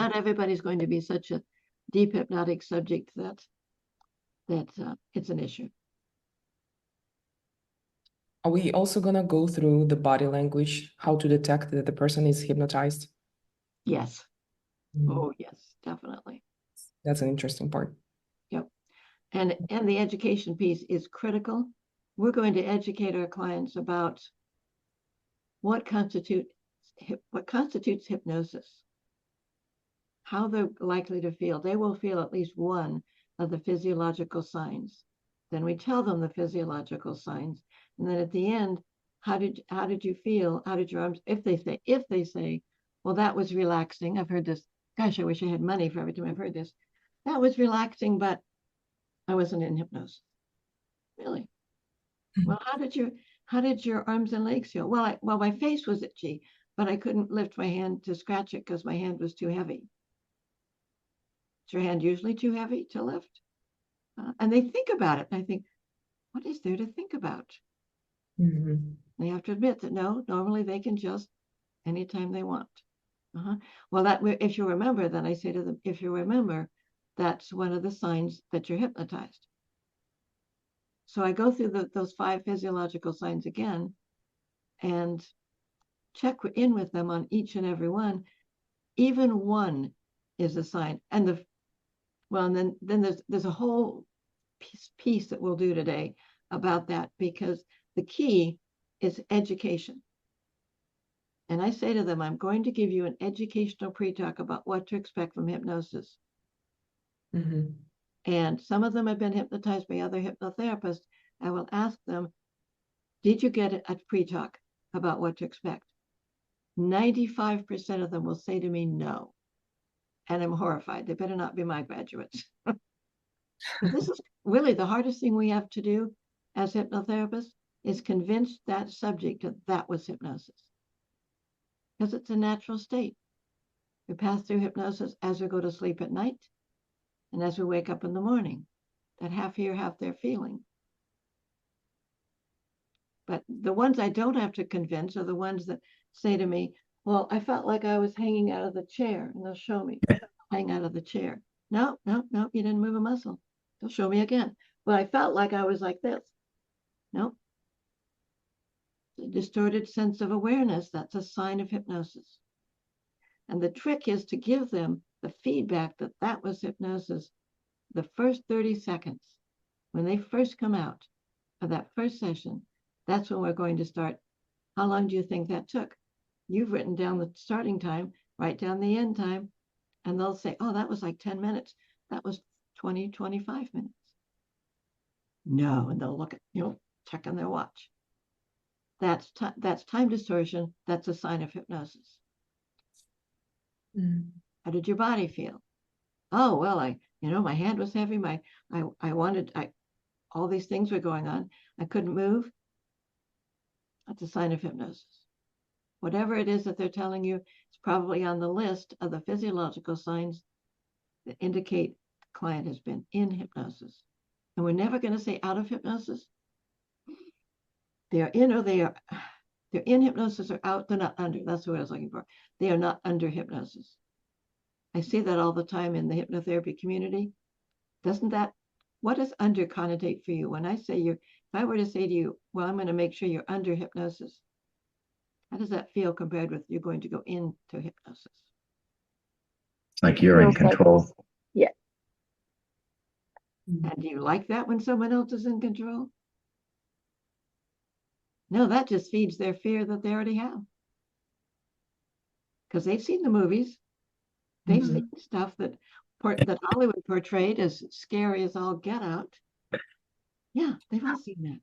not everybody's going to be such a deep hypnotic subject that it's an issue. Are we also gonna go through the body language, how to detect that the person is hypnotized? Yes. Mm. Oh, yes, definitely. That's an interesting part. Yep. And the education piece is critical. We're going to educate our clients about what constitutes hypnosis, how they're likely to feel. They will feel at least one of the physiological signs. Then we tell them the physiological signs, and then at the end, how did you feel? How did your arms? If they say, well, that was relaxing. I've heard this. Gosh, I wish I had money for every time I've heard this. That was relaxing, but I wasn't in hypnosis. Really? Well, how did your arms and legs feel? Well, my face was itchy, but I couldn't lift my hand to scratch it because my hand was too heavy. Is your hand usually too heavy to lift? And they think about it. And I think, what is there to think about? Mm-hmm. They have to admit that no, normally they can just anytime they want. Well, if you remember, then I say to them, if you remember, that's one of the signs that you're hypnotized. So I go through those 5 physiological signs again and check in with them on each and every one. Even one is a sign. And then there's a whole piece that we'll do today about that, because the key is education. And I say to them, I'm going to give you an educational pre-talk about what to expect from hypnosis. Mm-hmm. And some of them have been hypnotized by other hypnotherapists. I will ask them, did you get a pre-talk about what to expect? 95% of them will say to me, no. And I'm horrified. They better not be my graduates. This is really the hardest thing we have to do as hypnotherapists, is convince that subject that was hypnosis. Because it's a natural state. We pass through hypnosis as we go to sleep at night and as we wake up in the morning. That half here, half there feeling. But the ones I don't have to convince are the ones that say to me, well, I felt like I was hanging out of the chair. And they'll show me, hang out of the chair. No, you didn't move a muscle. They'll show me again. Well, I felt like I was like this. No. A distorted sense of awareness, that's a sign of hypnosis. And the trick is to give them the feedback that was hypnosis the first 30 seconds. When they first come out of that first session, that's when we're going to start. How long do you think that took? You've written down the starting time, write down the end time, and they'll say, oh, that was like 10 minutes. That was 20, 25 minutes. No, and they'll look at, check on their watch. That's time distortion. That's a sign of hypnosis. Mm. How did your body feel? Oh, well, my hand was heavy. All these things were going on. I couldn't move. That's a sign of hypnosis. Whatever it is that they're telling you, it's probably on the list of the physiological signs that indicate the client has been in hypnosis. And we're never going to say out of hypnosis. They are in, or they're in hypnosis, or out. They're not under. That's what I was looking for. They are not under hypnosis. I see that all the time in the hypnotherapy community. What does under connotate for you? When I say if I were to say to you, well, I'm going to make sure you're under hypnosis, how does that feel compared with you're going to go into hypnosis? Like you're in control. Yeah. And do you like that when someone else is in control? No, that just feeds their fear that they already have. Because they've seen the movies. They've seen stuff that Hollywood portrayed as scary as all get out. Yeah, they've all seen that.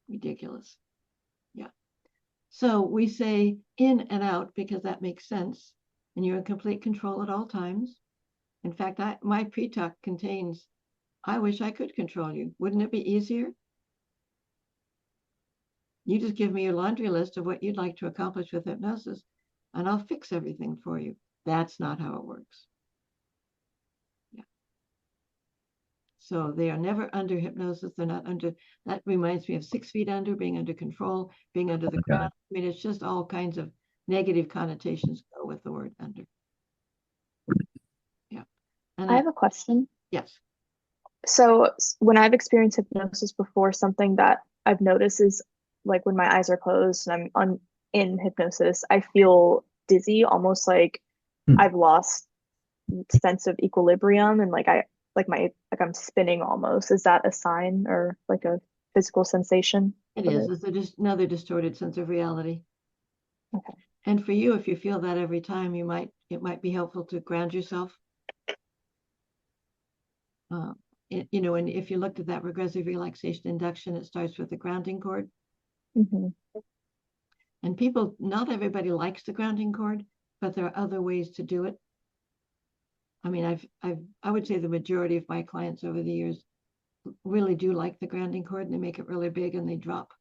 Ridiculous. Yeah. So we say in and out because that makes sense. And you're in complete control at all times. In fact, my pre-talk contains, I wish I could control you. Wouldn't it be easier? You just give me your laundry list of what you'd like to accomplish with hypnosis, and I'll fix everything for you. That's not how it works. Yeah. So they are never under hypnosis. They're not under. That reminds me of 6 feet under, being under control, being under the ground. I mean, it's just all kinds of negative connotations go go with the word under. Yeah. And I have a question. yes. So when I've experienced hypnosis before, something that I've noticed is like when my eyes are closed and in hypnosis, I feel dizzy, almost like I've lost sense of equilibrium and like I'm spinning almost. Is that a sign or like a physical sensation? It is. It's just another distorted sense of reality. Okay. And for you, if you feel that every time, it might be helpful to ground yourself. You know, and if you looked at that regressive relaxation induction, it starts with the grounding cord. Mm-hmm. And not everybody likes the grounding cord, but there are other ways to do it. I mean, I would say the majority of my clients over the years really do like the grounding cord, and they make it really big, and they drop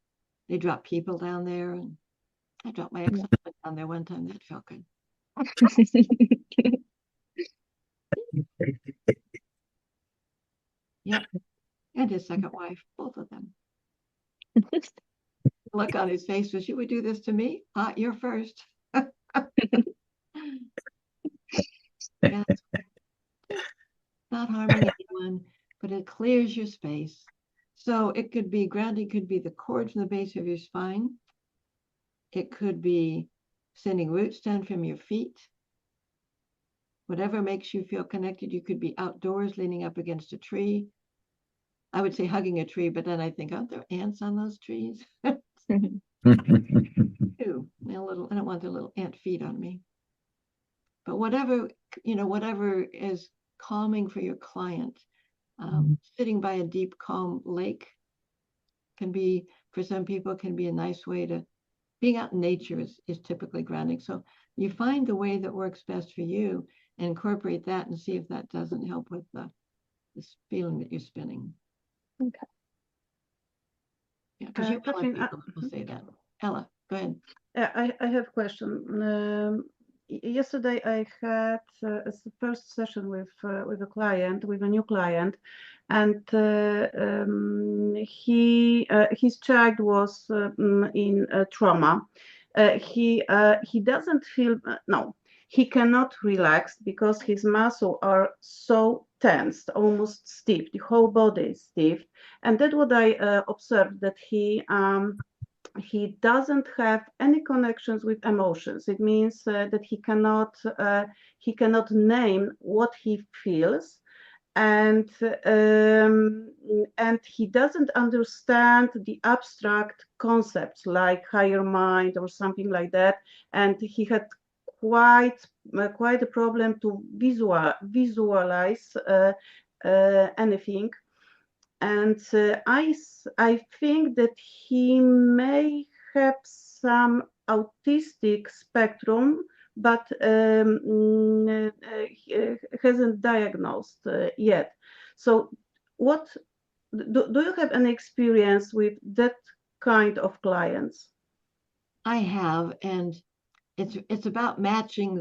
people down there. And I dropped my ex-husband down there one time. That felt good. Yep. And his second wife, both of them. Look on his face was, you would do this to me? You're first. Yeah. Not harming anyone, but it clears your space. So it could be grounding, could be the cord from the base of your spine. It could be sending roots down from your feet. Whatever makes you feel connected. You could be outdoors leaning up against a tree. I would say hugging a tree, but then I think, aren't there ants on those trees? Ew, I don't want their little ant feet on me. But whatever is calming for your client. Sitting by a deep, calm lake can be, for some people, can be a nice way to, being out in nature is typically grounding. So you find the way that works best for you and incorporate that and see if that doesn't help with this feeling that you're spinning. Okay. Yeah, because you will have people who say that. Ella, go ahead. I have a question. Yesterday I had a first session with a client, with a new client, and his child was in trauma. He doesn't feel he cannot relax because his muscles are so tensed, almost stiff. The whole body is stiff, and that's what I observed, that he doesn't have any connections with emotions. It means that he cannot name what he feels, and he doesn't understand the abstract concepts like higher mind or something like that. And he had quite a problem to visualize anything. And I think that he may have some autistic spectrum, but hasn't diagnosed yet. So what do you have any experience with that kind of clients? I have, and it's about matching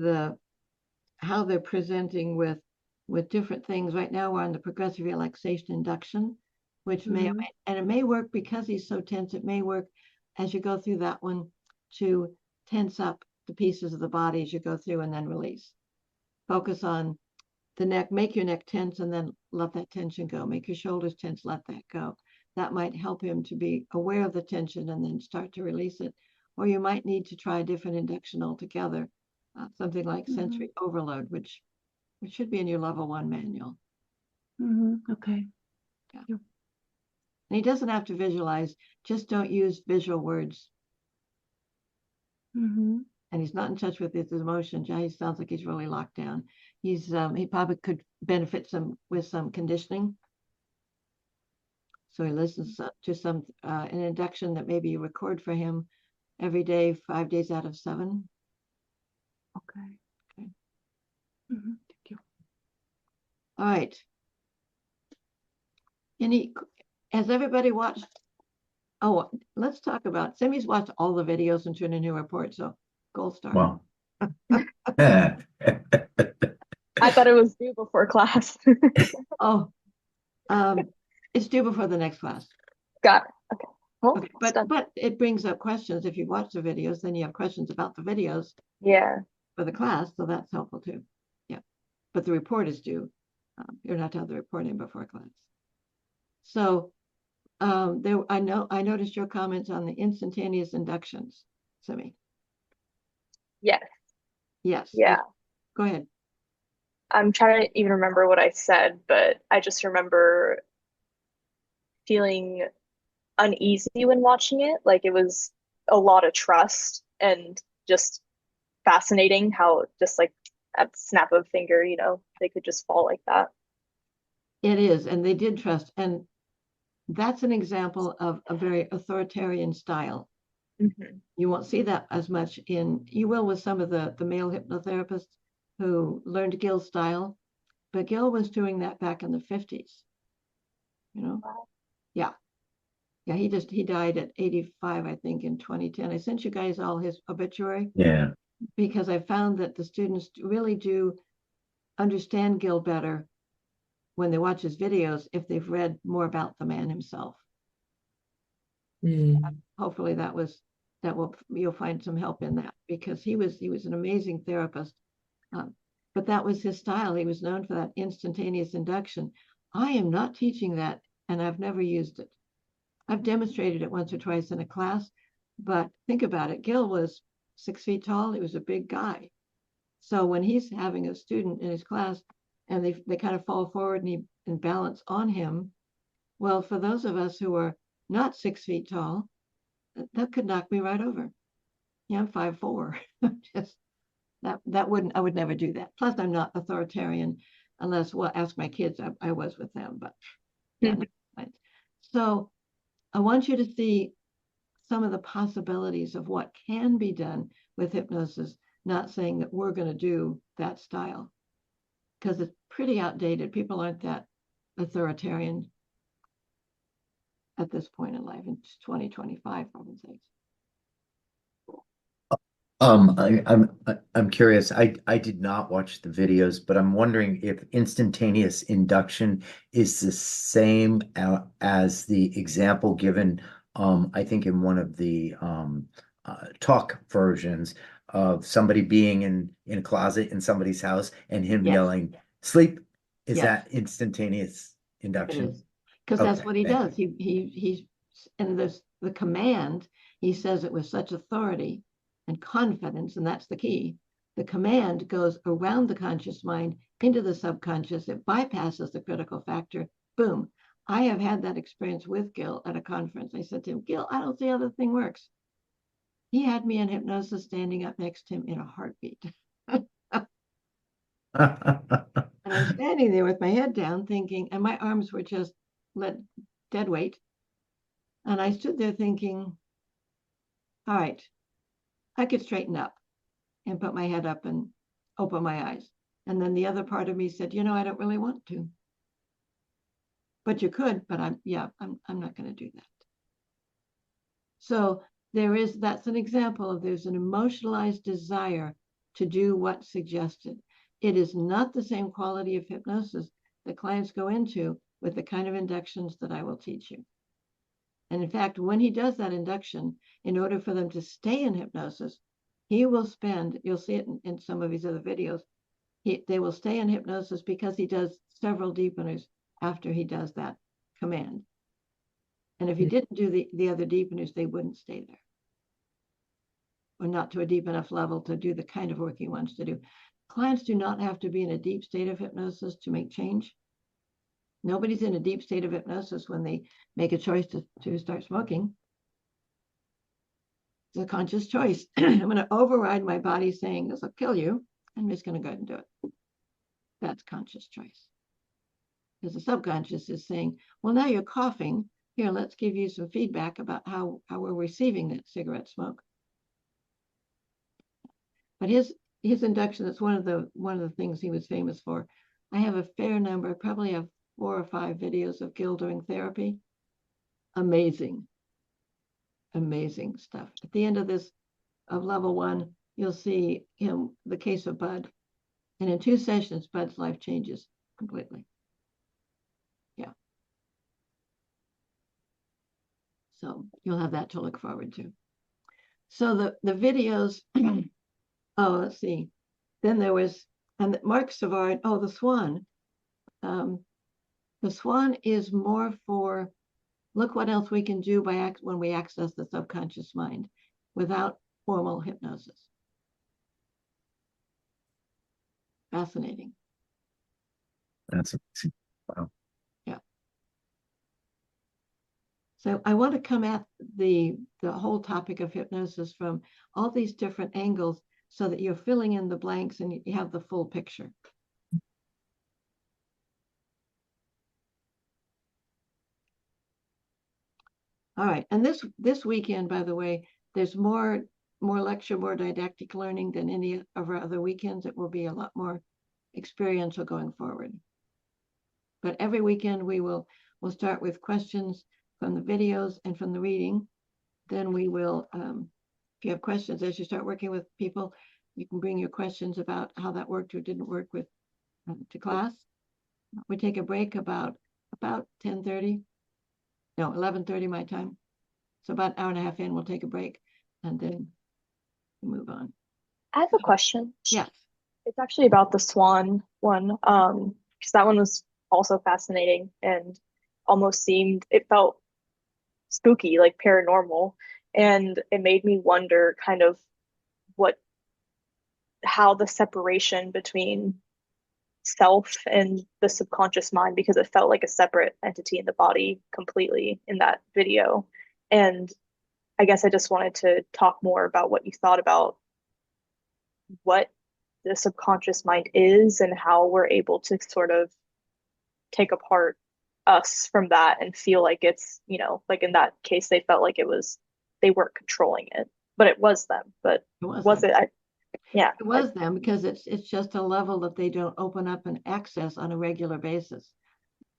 how they're presenting with different things. Right now we're on the progressive relaxation induction, which and it may work because he's so tense. It may work as you go through that one to tense up the pieces of the body as you go through and then release. Focus on the neck, make your neck tense and then let that tension go. Make your shoulders tense, let that go. That might help him to be aware of the tension and then start to release it. Or you might need to try a different induction altogether, something like sensory overload, which should be in your level 1 manual. Okay. Yeah. And he doesn't have to visualize, just don't use visual words. And he's not in touch with his emotions. He sounds like he's really locked down. He probably could benefit with some conditioning. So he listens to an induction that maybe you record for him every day, 5 days out of 7. Okay. Thank you. All right. Has everybody watched? Oh, let's talk about, Simi's watched all the videos and turned a new report, so gold star. Wow. I thought it was due before class. It's due before the next class. Got it. Okay. Well, okay. But it brings up questions. If you watch the videos, then you have questions about the videos. Yeah. for the class, so that's helpful too. Yeah, but the report is due. You're not to have the report in before class. So I noticed your comments on the instantaneous inductions, Simi. Yes. Yes. Yeah. Go ahead. I'm trying to even remember what I said, but I just remember feeling uneasy when watching it. Like it was a lot of trust and just fascinating how just like at the snap of a finger, you know, they could just fall like that. It is, and they did trust, and that's an example of a very authoritarian style. Mm-hmm. You won't see that as much you will with some of the male hypnotherapists who learned Gill's style, but Gill was doing that back in the 50s, you know? Wow. Yeah. Yeah, he died at 85, I think, in 2010. I sent you guys all his obituary. Yeah. Because I found that the students really do understand Gill better when they watch his videos if they've read more about the man himself. Hopefully you'll find some help in that, because he was an amazing therapist. But that was his style. He was known for that instantaneous induction. I am not teaching that, and I've never used it. I've demonstrated it once or twice in a class, but think about it. Gill was 6 feet tall. He was a big guy. So when he's having a student in his class and they kind of fall forward and balance on him, well, for those of us who are not 6 feet tall, that could knock me right over. Yeah, I'm 5'4". Just I would never do that. Plus, I'm not authoritarian unless, well, ask my kids. I was with them, but yeah. So I want you to see some of the possibilities of what can be done with hypnosis, not saying that we're going to do that style, because it's pretty outdated. People aren't that authoritarian at this point in life in 2025, for heaven's sakes. I'm curious. I did not watch the videos, but I'm wondering if instantaneous induction is the same as the example given, I think in one of the talk versions of somebody being in a closet in somebody's house and him Yes. yelling, "Sleep." Is Yes. that instantaneous It induction? is, because that's Okay, what he thank does. He's and the command, he says it with such authority and confidence, and that's the key. The command goes around the conscious mind into the subconscious. It bypasses the critical factor. Boom. I have had that experience with Gil at a conference. I said to him, Gil, I don't see how the thing works. He had me in hypnosis standing up next to him in a heartbeat. And I'm standing there with my head down thinking, and my arms were just dead weight. And I stood there thinking, all right, I could straighten up and put my head up and open my eyes. And then the other part of me said, I don't really want to. But you could, but I'm not going to do that. So that's an example of there's an emotionalized desire to do what's suggested. It is not the same quality of hypnosis that clients go into with the kind of inductions that I will teach you. And in fact, when he does that induction, in order for them to stay in hypnosis, he will spend, you'll see it in some of his other videos, they will stay in hypnosis because he does several deepeners after he does that command. And if he didn't do the other deepeners, they wouldn't stay there, or not to a deep enough level to do the kind of work he wants to do. Clients do not have to be in a deep state of hypnosis to make change. Nobody's in a deep state of hypnosis when they make a choice to start smoking. It's a conscious choice. I'm going to override my body saying this will kill you. I'm just going to go ahead and do it. That's conscious choice. Because the subconscious is saying, well, now you're coughing. Here, let's give you some feedback about how we're receiving that cigarette smoke. But his induction, that's one of the things he was famous for. I have a fair number, I probably have 4 or 5 videos of Gil doing therapy. Amazing stuff. At the end of level 1, you'll see the case of Bud. And in 2 sessions, Bud's life changes completely. Yeah. So you'll have that to look forward to. So the videos, oh, let's see. then there was, and Mark Savard, oh, the Swan. The Swan is more for, look what else we can do when we access the subconscious mind without formal hypnosis. Fascinating. That's amazing. Wow. Yeah. So I want to come at the whole topic of hypnosis from all these different angles so that you're filling in the blanks and you have the full picture. All right, and this weekend, by the way, there's more lecture, more didactic learning than any of our other weekends. It will be a lot more experiential going forward. But every weekend we'll start with questions from the videos and from the reading. Then we will, if you have questions as you start working with people, you can bring your questions about how that worked or didn't work with to class. We take a break about 10:30. No, 11:30 my time. So about an hour and a half in, we'll take a break and then move on. I have a question. Yes. It's actually about the Swan one, because that one was also fascinating and almost it felt spooky, like paranormal. And it made me wonder kind of how the separation between self and the subconscious mind, because it felt like a separate entity in the body completely in that video. And I guess I just wanted to talk more about what you thought about what the subconscious mind is and how we're able to sort of take apart us from that and feel like it's, like in that case, they felt like they weren't controlling it, but it was them. But was it? Yeah. It was them because it's just a level that they don't open up and access on a regular basis.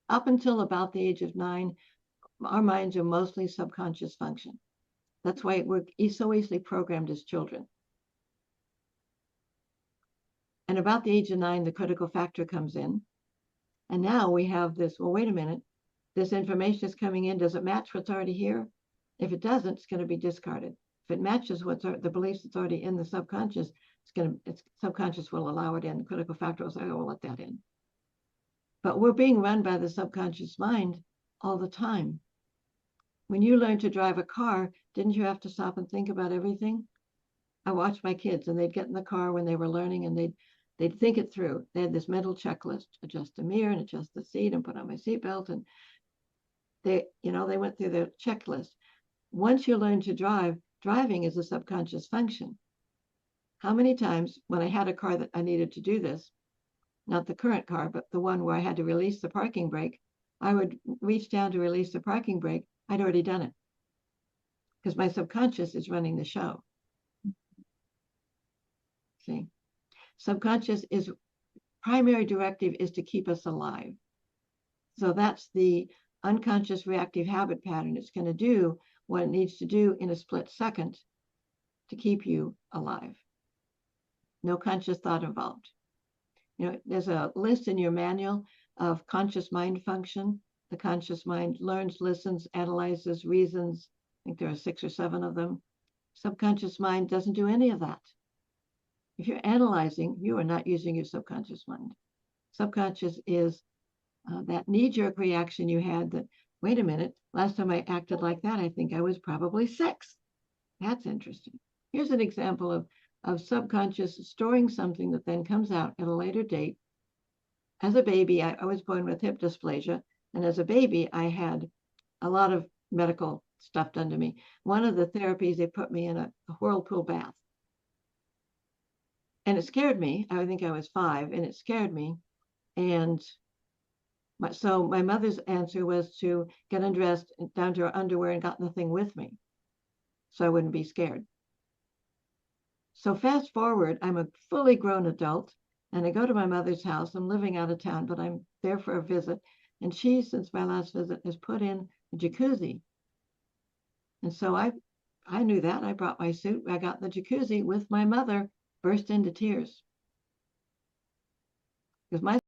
Up until about the age of 9, our minds are mostly subconscious function. That's why we're so easily programmed as children. And about the age of 9, the critical factor comes in. And now we have this, well, wait a minute, this information is coming in. Does it match what's already here? If it doesn't, it's going to be discarded. If it matches the beliefs that's already in the subconscious, subconscious will allow it in. The critical factor will say, oh, we'll let that in. But we're being run by the subconscious mind all the time. When you learned to drive a car, didn't you have to stop and think about everything? I watched my kids, and they'd get in the car when they were learning, and they'd think it through. They had this mental checklist: adjust the mirror and adjust the seat and put on my seatbelt. And they went through their checklist. Once you learn to drive, driving is a subconscious function. How many times when I had a car that I needed to do this, not the current car, but the one where I had to release the parking brake, I would reach down to release the parking brake. I'd already done it because my subconscious is running the show. See, subconscious is primary directive is to keep us alive. So that's the unconscious reactive habit pattern. It's going to do what it needs to do in a split second to keep you alive. No conscious thought involved. There's a list in your manual of conscious mind function. The conscious mind learns, listens, analyzes, reasons. I think there are 6 or 7 of them. Subconscious mind doesn't do any of that. If you're analyzing, you are not using your subconscious mind. Subconscious is that knee-jerk reaction you had that, wait a minute, last time I acted like that, I think I was probably 6. That's interesting. Here's an example of subconscious storing something that then comes out at a later date. As a baby, I was born with hip dysplasia. And as a baby, I had a lot of medical stuff done to me. One of the therapies, they put me in a whirlpool bath. And it scared me. I think I was 5, and it scared me. And so my mother's answer was to get undressed down to her underwear and got in the thing with me so I wouldn't be scared. So fast forward, I'm a fully grown adult, and I go to my mother's house. I'm living out of town, but I'm there for a visit. And she, since my last visit, has put in a jacuzzi. And so I knew that. I brought my suit. I got in the jacuzzi with my mother, burst into tears. Because my